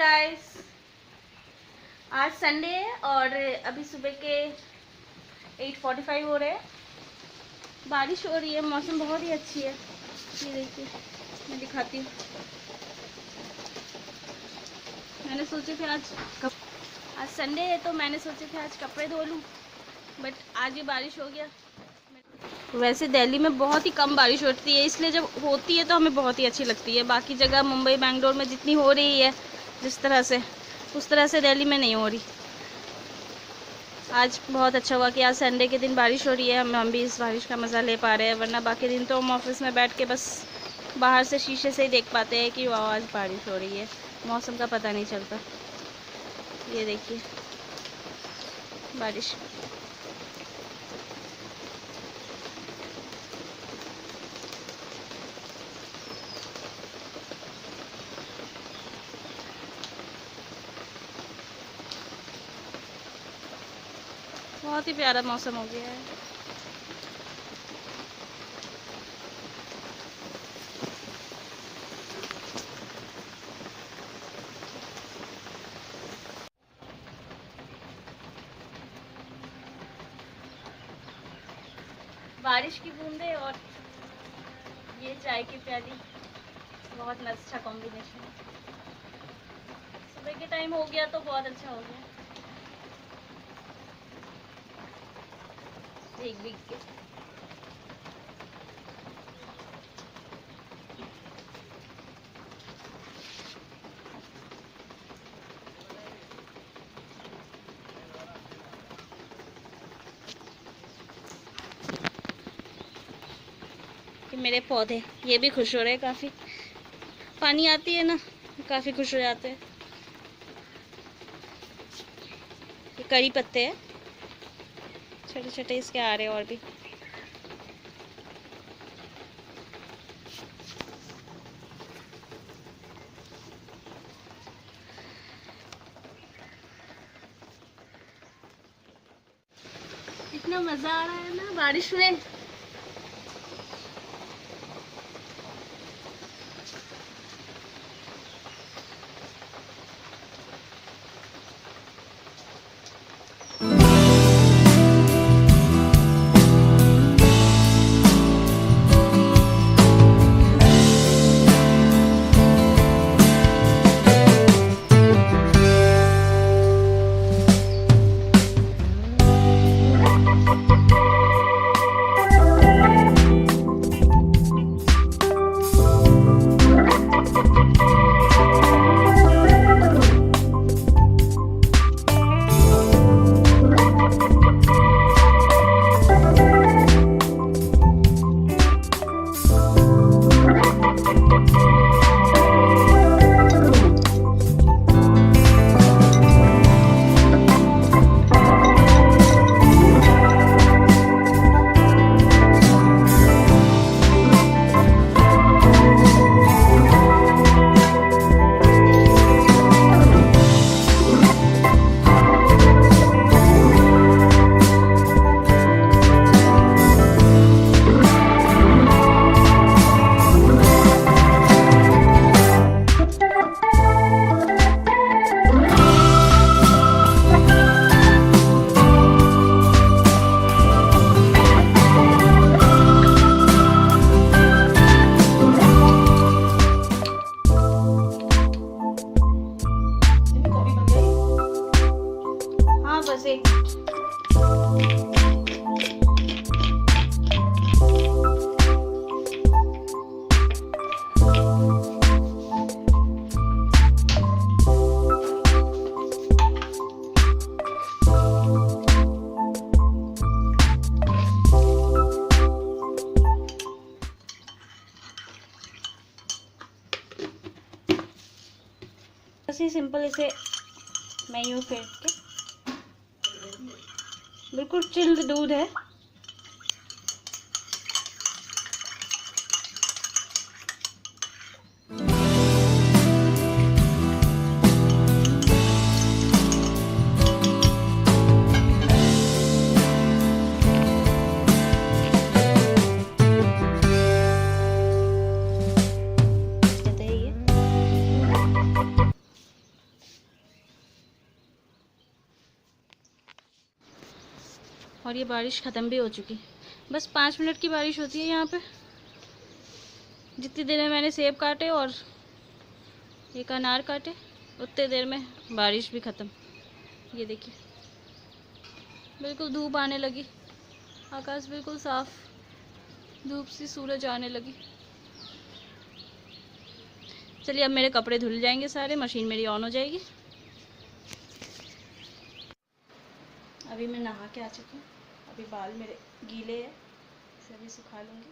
Guys, आज Sunday है और अभी सुबह के 8:45 हो रहे हैं। बारिश हो रही है, मौसम बहुत ही अच्छी है। ये देखिए, मैं दिखाती हूँ। मैंने सोचे थे आज संडे है तो मैंने सोचे थे आज कपड़े धो लूँ, बट आज ये बारिश हो गया। वैसे दिल्ली में बहुत ही कम बारिश होती है, इसलिए जब होती है तो हमें बहुत ही अच्छी लगती है। बाकी जगह मुंबई बेंगलोर में जितनी हो रही है जिस तरह से, उस तरह से दिल्ली में नहीं हो रही। आज बहुत अच्छा हुआ कि आज संडे के दिन बारिश हो रही है। हम भी इस बारिश का मज़ा ले पा रहे हैं, वरना बाकी दिन तो हम ऑफिस में बैठ के बस बाहर से शीशे से ही देख पाते हैं कि वाह आज बारिश हो रही है। मौसम का पता नहीं चलता। ये देखिए बारिश। बहुत ही प्यारा मौसम हो गया है। बारिश की बूंदे और ये चाय की प्याली, बहुत अच्छा कॉम्बिनेशन है। सुबह के टाइम हो गया तो बहुत अच्छा हो गया। भीग भीग के कि मेरे पौधे ये भी खुश हो रहे हैं। काफ़ी पानी आती है ना, काफ़ी खुश हो जाते हैं। ये कड़ी पत्ते हैं, छोटे छोटे इसके आ रहे हैं और भी। इतना मज़ा आ रहा है ना बारिश में। बस एक बस ही सिंपल इसे मैं यूँ फेंट के, बिल्कुल चिल्ड दूध है। और ये बारिश ख़त्म भी हो चुकी। बस 5 मिनट की बारिश होती है यहाँ पे। जितनी देर में मैंने सेब काटे और एक अनार काटे, उतने देर में बारिश भी ख़त्म। ये देखिए, बिल्कुल धूप आने लगी, आकाश बिल्कुल साफ, धूप सी सूरज आने लगी। चलिए अब मेरे कपड़े धुल जाएंगे सारे, मशीन मेरी ऑन हो जाएगी। अभी मैं नहा के आ चुकी हूँ। अभी बाल मेरे गीले हैं, इसे अभी सुखा लूँगी।